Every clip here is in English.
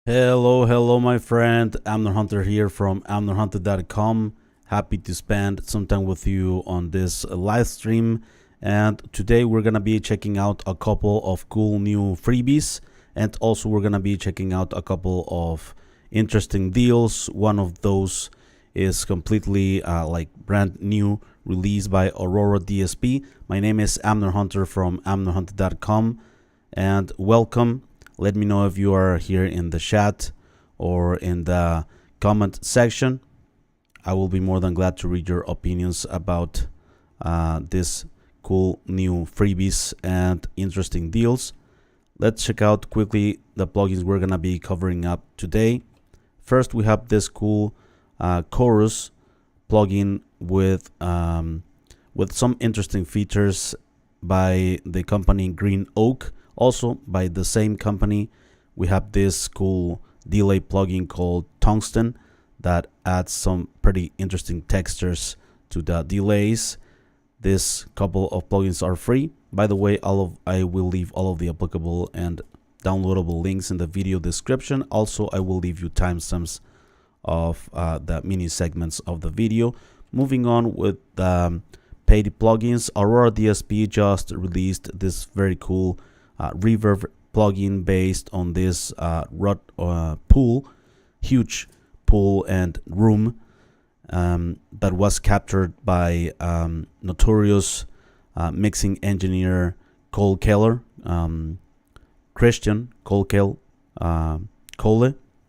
Hello, my friend. Amner Hunter here from amnerhunter.com. Happy to spend some time with you on this live stream. And today we're going to be checking out a couple of cool new freebies. And also we're going to be checking out a couple of interesting deals. One of those is completely brand new, released by Aurora Dsp. My name is Amner Hunter from amnerhunter.com. And welcome. Let me know if you are here in the chat or in the comment section. I will be more than glad to read your opinions about this cool new freebies and interesting deals. Let's check out quickly the plugins we're gonna be covering up today. First, we have this cool chorus plugin with some interesting features by the company Greenoak. Also, by the same company, we have this cool delay plugin called Tungsten that adds some pretty interesting textures to the delays. This couple of plugins are free. By the way, I will leave all of the applicable and downloadable links in the video description. Also, I will leave you timestamps of the mini segments of the video. Moving on with paid plugins, Aurora Dsp just released this very cool reverb plugin based on this huge pool and room that was captured by notorious mixing engineer Cole Keller, Christian Cole.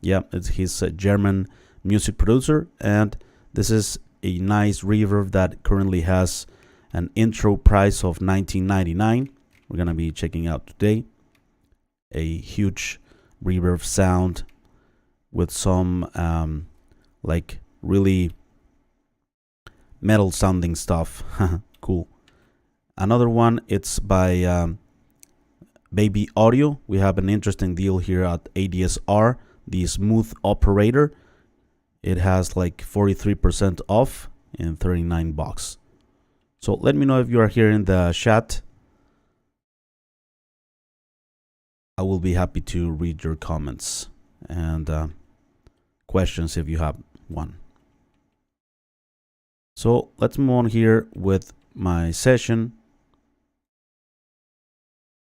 Yeah, he's a German music producer, and this is a nice reverb that currently has an intro price of $19.99. We're gonna be checking out today a huge reverb sound with some like really metal sounding stuff. Cool. Another one, it's by Baby Audio. We have an interesting deal here at ADSR, the smooth operator. It has like 43% off in $39. So let me know if you are here in the chat. I will be happy to read your comments and questions if you have one. So let's move on here with my session.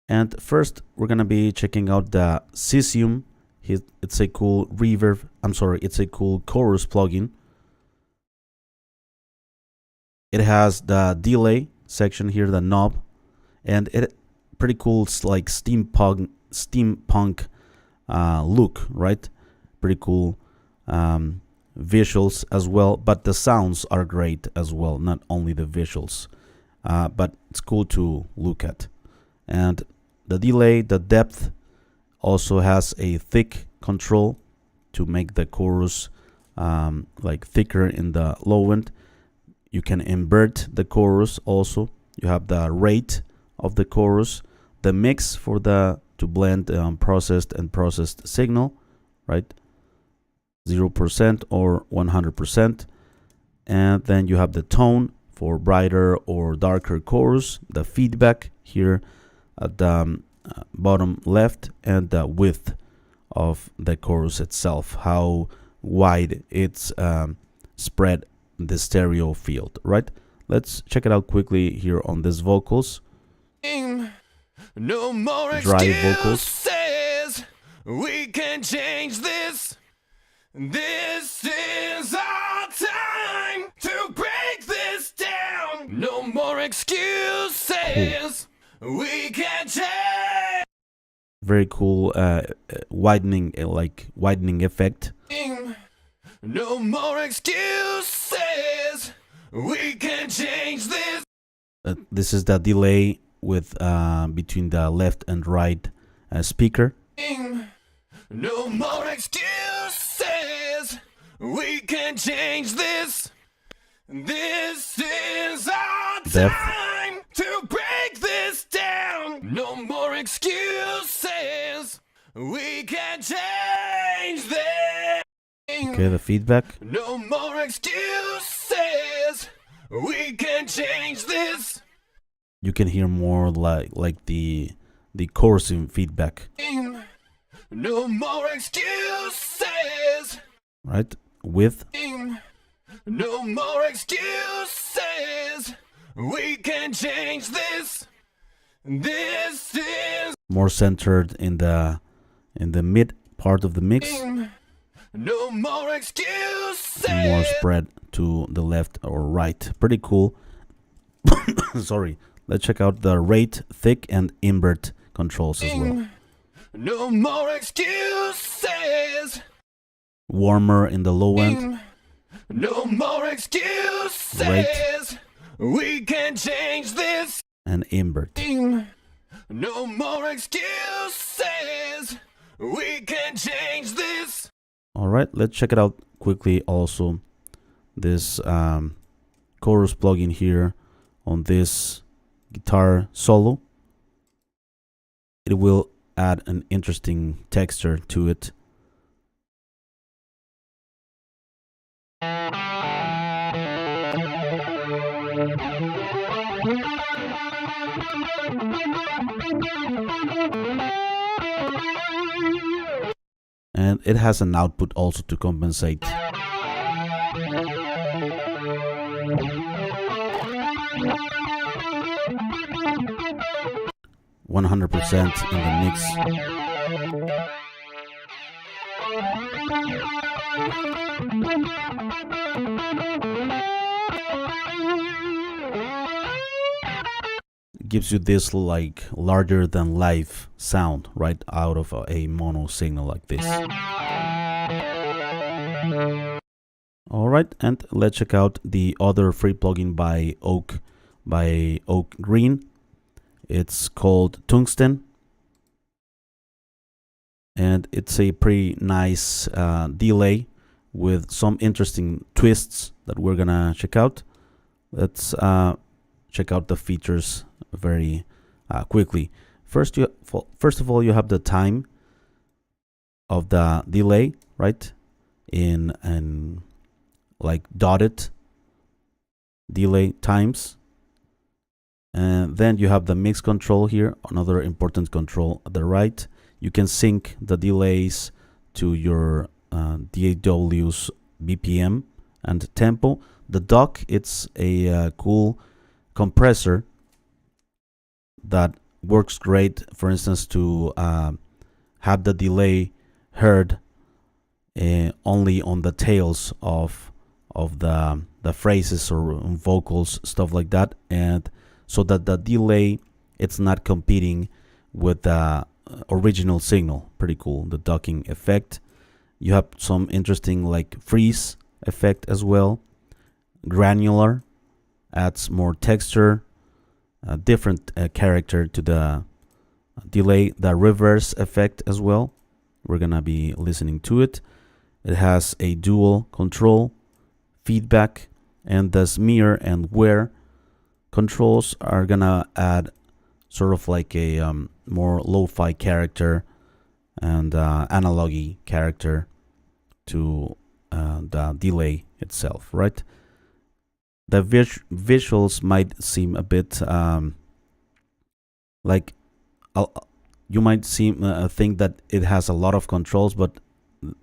And first, we're going to be checking out the Cesium. It's a cool reverb. It's a cool chorus plugin. It has the delay section here, the knob, and it pretty cool, like steampunk look, right? Pretty cool visuals as well, but the sounds are great as well, not only the visuals, but it's cool to look at. And the delay, the depth, also has a thick control to make the chorus like thicker in the low end. You can invert the chorus also. You have the rate of the chorus, the mix for the to blend processed and processed signal, right? 0% or 100%. And then you have the tone for brighter or darker chorus, the feedback here at the bottom left, and the width of the chorus itself, how wide it's spread the stereo field, right? Let's check it out quickly here on this vocals. No more dry vocals. We can change this. This is our time to break this down. No more excuses. We can change. Very cool widening effect. No more excuses. We can change this. This is the delay with between the left and right speaker. No more excuses. We can change this. This is our time to break this down. No more excuses. We can change this. Okay, the feedback. No more excuses. We can change this. You can hear more like the chorus in feedback. No more excuses. Right? With. No more excuses. We can change this. This is More centered in the mid part of the mix. no more excuses. More spread to the left or right. Pretty cool. Sorry. Let's check out the rate, thick, and invert controls as well. No more excuses. Warmer in the low end. No more excuses. Rate. We can change this. And invert. No more excuses. We can change this. All right, let's check it out quickly. Also, this chorus plugin here on this guitar solo. It will add an interesting texture to it. And it has an output also to compensate. 100% in the mix. It gives you this like larger than life sound right out of a mono signal like this. Alright, and let's check out the other free plugin by Oak Green. It's called Tungsten, and it's a pretty nice delay with some interesting twists that we're gonna check out. Let's check out the features very quickly. First of all, you have the time of the delay, right? In like dotted delay times. And then you have the mix control here, another important control at the right. You can sync the delays to your DAW's BPM and tempo. The dock, it's a cool compressor that works great, for instance, to have the delay heard only on the tails of the phrases or vocals, stuff like that, and so that the delay, it's not competing with the original signal. Pretty cool, the docking effect. You have some interesting like freeze effect as well. Granular adds more texture, different character to the delay. The reverse effect as well, we're gonna be listening to it. It has a dual control, feedback, and the smear and wear controls are gonna add sort of like a more lo-fi character and analog-y character to the delay itself, right? The visuals might seem a bit like you might think that it has a lot of controls, but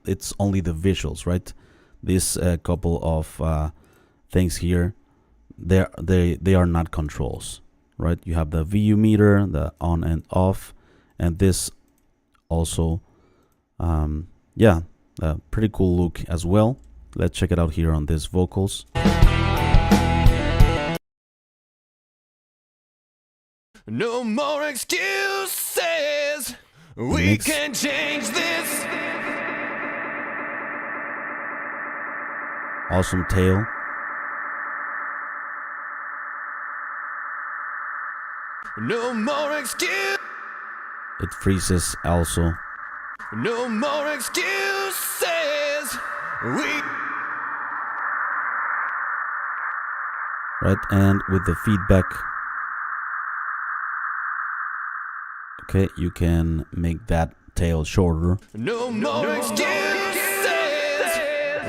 it's only the visuals, right? This couple of things here, they are not controls, right? You have the VU meter, the on and off, and this also, yeah, a pretty cool look as well. Let's check it out here on these vocals. No more excuses. We can change this. Awesome tail. No more excuses. It freezes also. No more excuses. Right, and with the feedback, okay, you can make that tail shorter. No more excuses.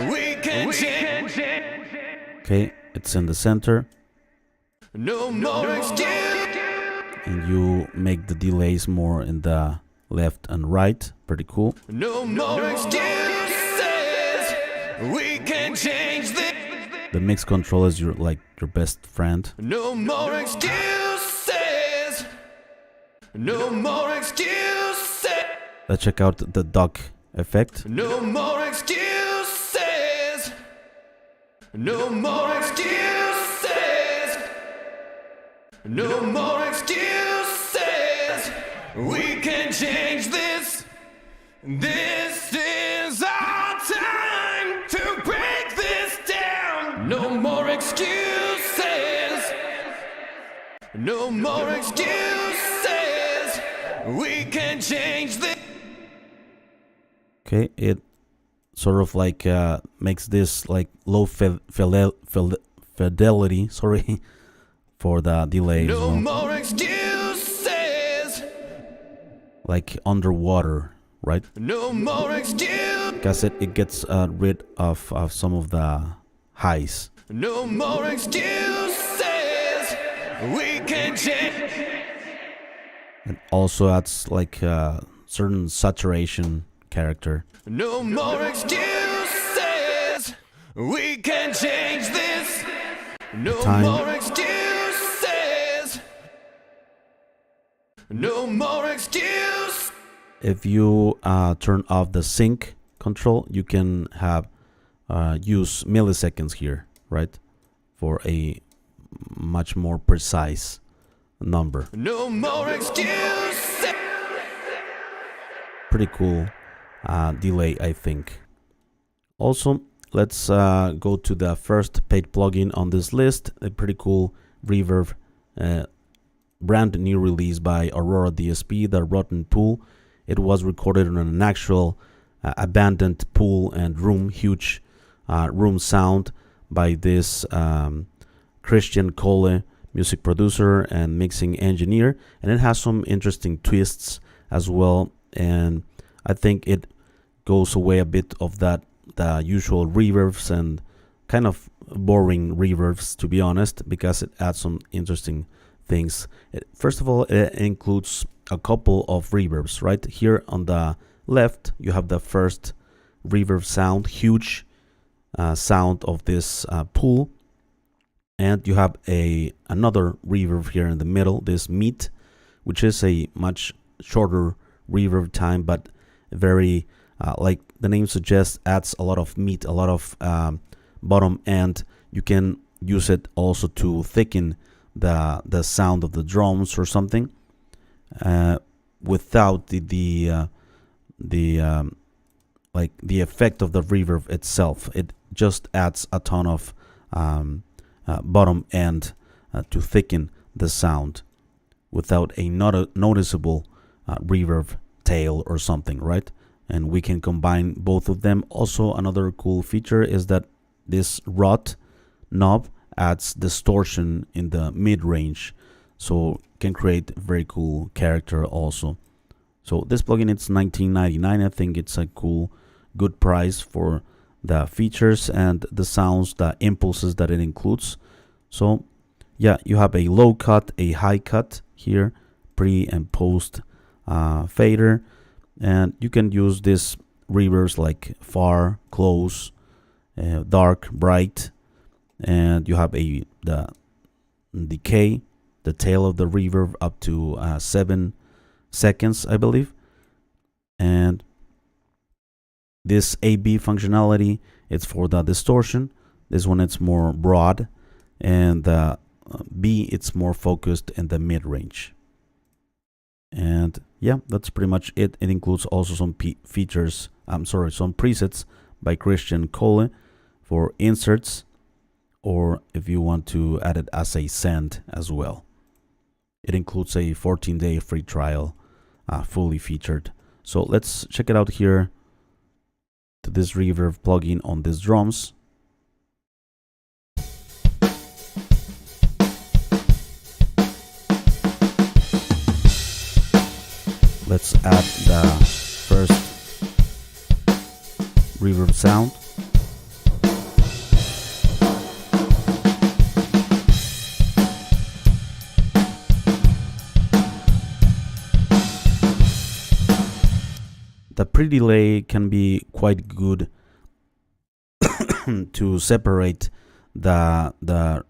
We can change. Okay, it's in the center. No more excuses. And you make the delays more in the left and right. Pretty cool. No more excuses. We can change this. The mix control is your best friend. No more excuses. No more excuses. Let's check out the duck effect. No more excuses. No more excuses. No more excuses. We can change this. This is our time to break this down. No more excuses. No more excuses. We can change this. Okay, it sort of makes this low fidelity, sorry, for the delay. No more excuses. Like underwater, right? No more excuses. Because it gets rid of some of the highs. No more excuses. We can change. It also adds certain saturation character. No more excuses. We can change this. No more excuses. No more excuse. If you turn off the sync control, you can have use milliseconds here, right? For a much more precise number. No more excuses. Pretty cool delay, I think. Also, let's go to the first paid plugin on this list. A pretty cool reverb, brand new release by Aurora Dsp, the Rotten Pool. It was recorded in an actual abandoned pool and room, huge room sound by this Christian Cole, music producer and mixing engineer, and it has some interesting twists as well, and I think it goes away a bit of the usual reverbs and kind of boring reverbs, to be honest, because it adds some interesting things. First of all, it includes a couple of reverbs. Right here on the left, you have the first reverb sound, huge sound of this pool, and you have another reverb here in the middle, this meat, which is a much shorter reverb time, but very like the name suggests, adds a lot of meat, a lot of bottom end. You can use it also to thicken the sound of the drums or something, without the effect of the reverb itself. It just adds a ton of bottom end to thicken the sound without a noticeable reverb tail or something, right? And we can combine both of them. Also, another cool feature is that this rot knob adds distortion in the mid-range, so can create very cool character also. So this plugin, it's $19.99. I think it's a good price for the features and the sounds, the impulses that it includes. So yeah, you have a low cut, a high cut here, pre and post fader, and you can use this reverbs like far, close, dark, bright, and you have the decay, the tail of the reverb up to 7 seconds, I believe. And this AB functionality, it's for the distortion. This one, it's more broad, and the B, it's more focused in the mid-range. And yeah, that's pretty much it. It includes also some features, some presets by Christian Cole for inserts, or if you want to add it as a send as well. It includes a 14-day free trial, fully featured. So let's check it out here to this reverb plugin on these drums. Let's add the first reverb sound. pre-delay can be quite good to separate the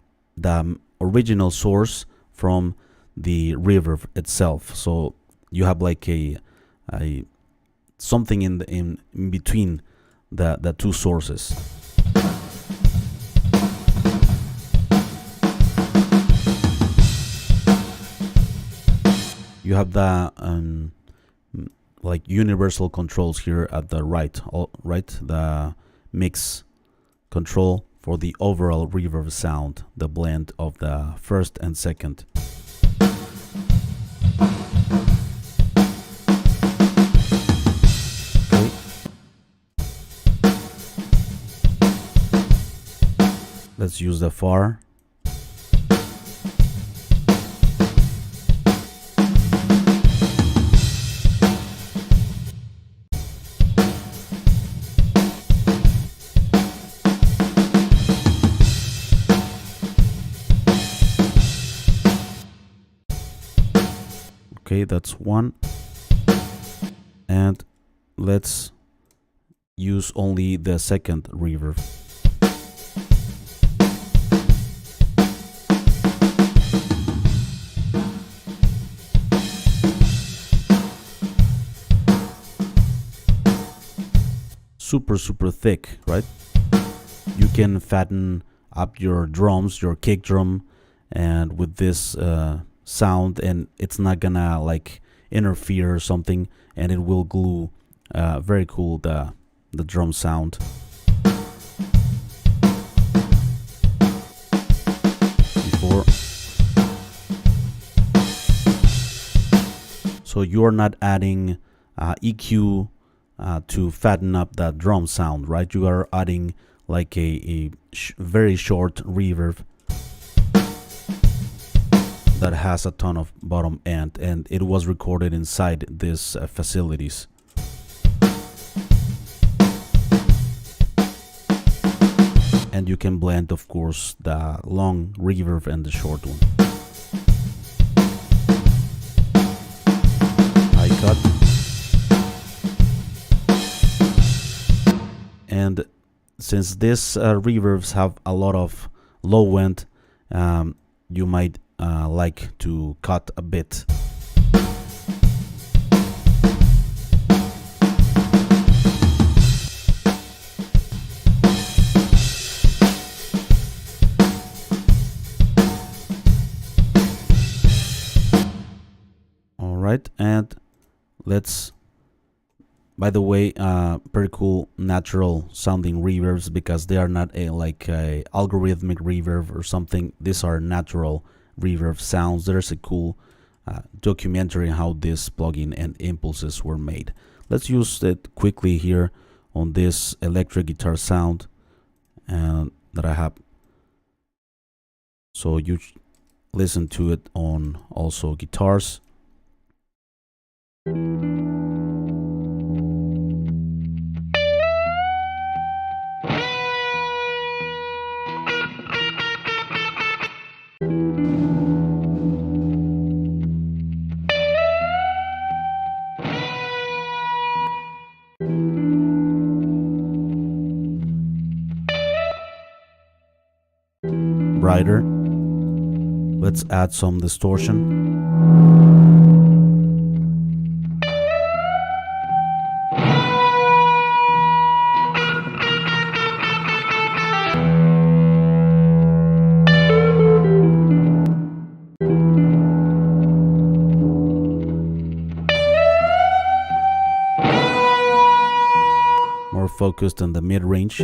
original source from the reverb itself. So you have like a something in between the two sources. You have the like universal controls here at the right, the mix control for the overall reverb sound, the blend of the first and second. Okay. Let's use the far. Okay, that's one. And let's use only the second reverb. Super thick, right? You can fatten up your drums, your kick drum, and with this sound, and it's not gonna like interfere or something, and it will glue very cool the drum sound. Before, so you're not adding EQ to fatten up that drum sound, right? You are adding like a very short reverb that has a ton of bottom end, and it was recorded inside these facilities. And you can blend, of course, the long reverb and the short one. High cut. And since these reverbs have a lot of low end, you might like to cut a bit. All right, and let's, by the way, pretty cool natural sounding reverbs, because they are not like a algorithmic reverb or something. These are natural reverb sounds. There's a cool documentary on how this plugin and impulses were made. Let's use it quickly here on this electric guitar sound that I have. So you listen to it on also guitars. Brighter. Let's add some distortion. More focused on the mid-range.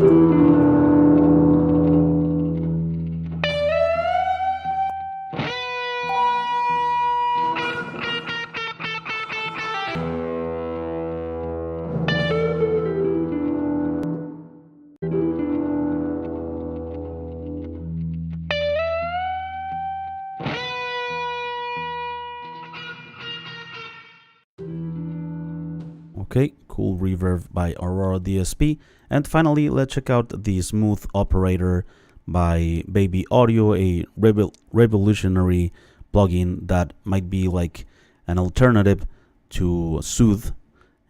Okay, cool reverb by Aurora Dsp. And finally, let's check out the Smooth Operator by Baby Audio, a revolutionary plugin that might be like an alternative to Soothe.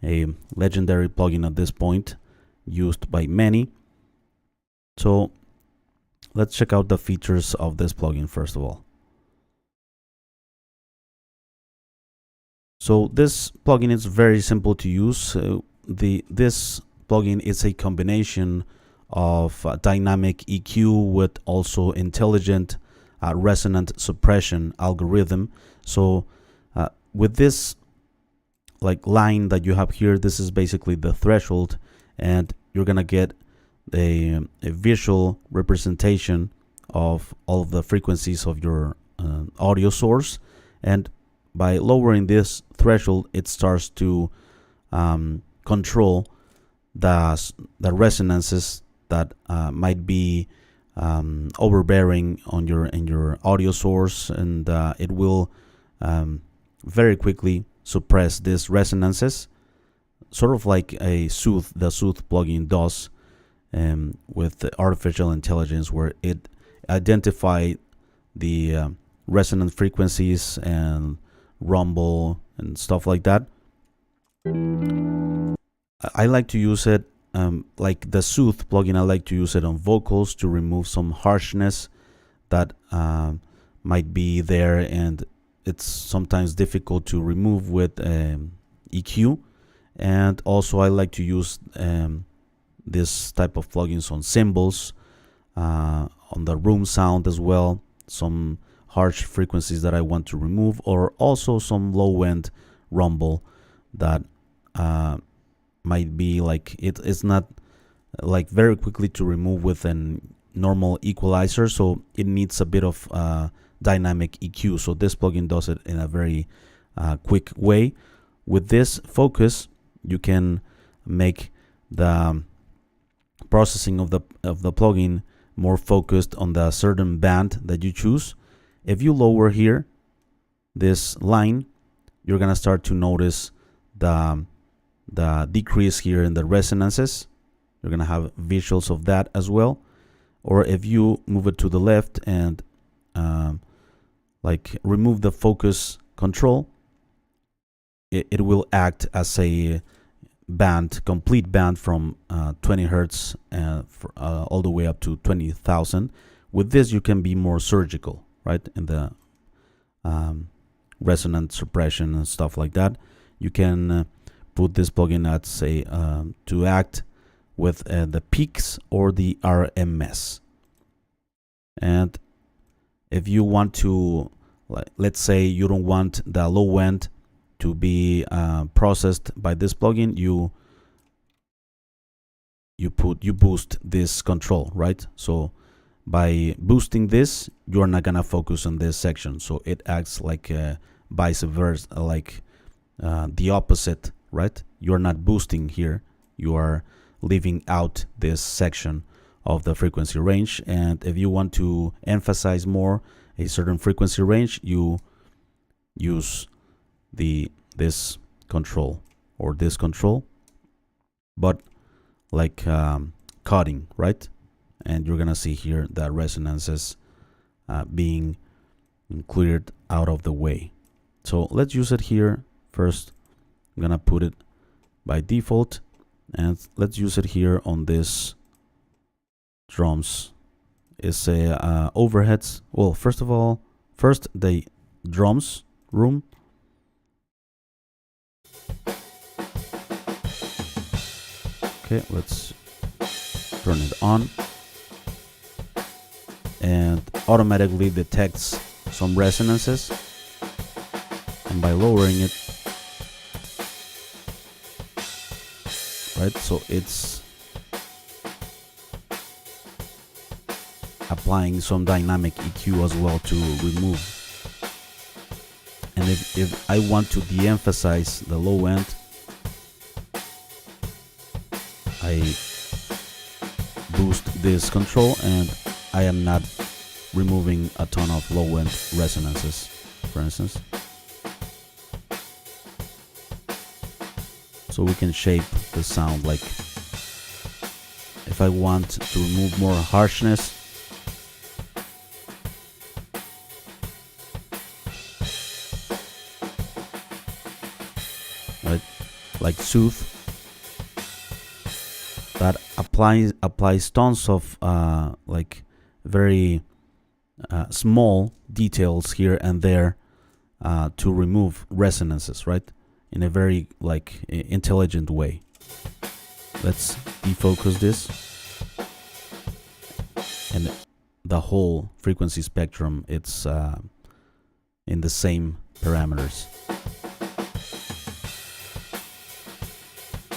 a legendary plugin at this point, used by many. So let's check out the features of this plugin first of all. So this plugin is very simple to use. This plugin is a combination of dynamic EQ with also intelligent resonant suppression algorithm. So with this like line that you have here, this is basically the threshold, and you're gonna get a visual representation of all of the frequencies of your audio source, and by lowering this threshold, it starts to control the resonances that might be overbearing on your audio source, and it will very quickly suppress these resonances, sort of like the Soothe plugin does with the artificial intelligence, where it identifies the resonant frequencies and rumble and stuff like that. I like to use it like the Soothe plugin. I like to use it on vocals to remove some harshness that might be there, and it's sometimes difficult to remove with EQ. And also I like to use this type of plugins on cymbals, on the room sound as well, some harsh frequencies that I want to remove, or also some low-end rumble that might be like it's not like very quickly to remove with a normal equalizer, so it needs a bit of dynamic EQ. So this plugin does it in a very quick way. With this focus, you can make the processing of the plugin more focused on the certain band that you choose. If you lower here this line, you're gonna start to notice the decrease here in the resonances. You're gonna have visuals of that as well. Or if you move it to the left and like remove the focus control, it will act as a complete band from 20 hertz all the way up to 20,000. With this, you can be more surgical, right? In the resonant suppression and stuff like that. You can put this plugin at say to act with the peaks or the RMS. And if you want to, let's say you don't want the low end to be processed by this plugin, you boost this control, right? So by boosting this, you're not gonna focus on this section, so it acts like vice versa, like the opposite, right? You're not boosting here, you are leaving out this section of the frequency range. And if you want to emphasize more a certain frequency range, you use this control or this control, but like cutting, right? And you're gonna see here the resonances being cleared out of the way. So let's use it here first. I'm gonna put it by default, and let's use it here on this drums. It's a overheads. Well, first the drums room. Okay, let's turn it on, and automatically detects some resonances, and by lowering it, right, so it's applying some dynamic EQ as well to remove. And if I want to de-emphasize the low end, I boost this control, and I am not removing a ton of low end resonances, for instance. So we can shape the sound, like if I want to remove more harshness, right, like soothe, that applies tons of like very small details here and there to remove resonances, right? In a very like intelligent way. Let's defocus this, and the whole frequency spectrum, it's in the same parameters.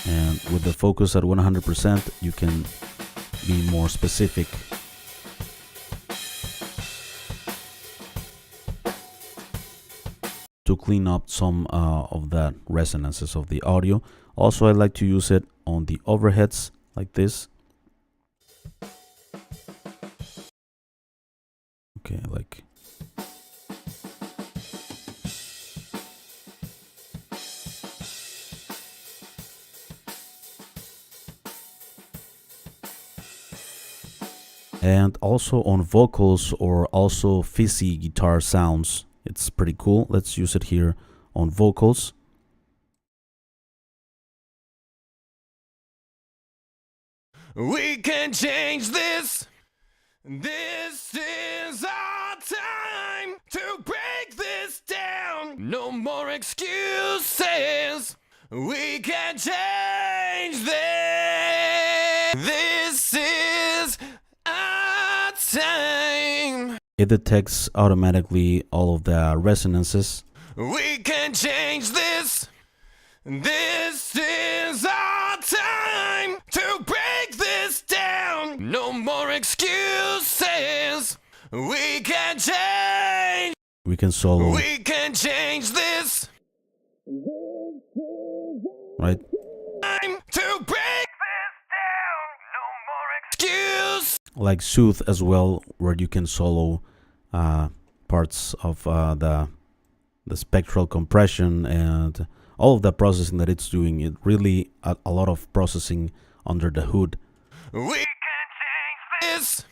And with the focus at 100%, you can be more specific. To clean up some of the resonances of the audio. Also, I like to use it on the overheads like this. Okay, like and also on vocals or also fizzy guitar sounds. It's pretty cool. Let's use it here on vocals. We can change this. This is our time to break this down. No more excuses. We can change this. This is our time. It detects automatically all of the resonances. We can change this. This is our time to break this down. No more excuses. We can change. We can solo. We can change this. Right? Time to break this down. No more excuse. Like soothe as well, where you can solo parts of the spectral compression and all of the processing that it's doing. It really a lot of processing under the hood. We can change this.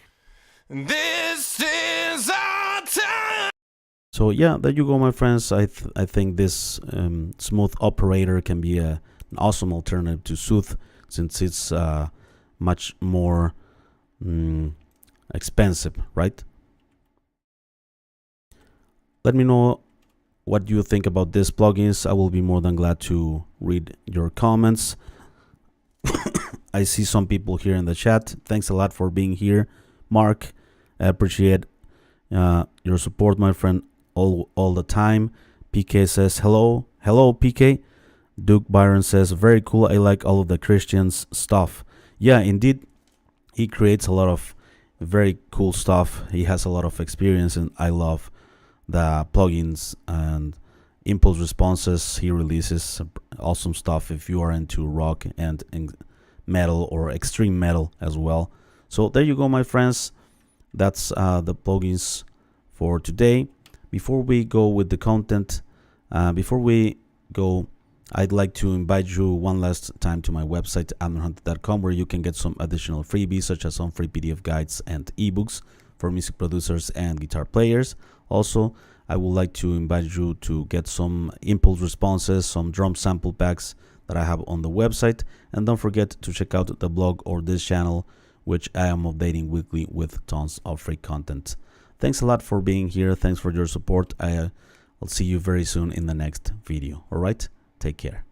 This is our time. So yeah, there you go, my friends. I think this smooth operator can be an awesome alternative to soothe, since it's much more expensive, right? Let me know what you think about these plugins. I will be more than glad to read your comments. I see some people here in the chat. Thanks a lot for being here, Mark. I appreciate your support, my friend, all the time. PK says hello. Hello, PK. Duke Byron says very cool. I like all of the Christian's stuff. Yeah, indeed, he creates a lot of very cool stuff. He has a lot of experience, and I love the plugins and impulse responses he releases. Awesome stuff if you are into rock and metal or extreme metal as well. So there you go, my friends. That's the plugins for today. Before we go with the content, I'd like to invite you one last time to my website, amnorhunter.com, where you can get some additional freebies, such as some free PDF guides and ebooks for music producers and guitar players. Also, I would like to invite you to get some impulse responses, some drum sample packs that I have on the website. And don't forget to check out the blog or this channel, which I am updating weekly with tons of free content. Thanks a lot for being here. Thanks for your support. I'll see you very soon in the next video. All right? Take care.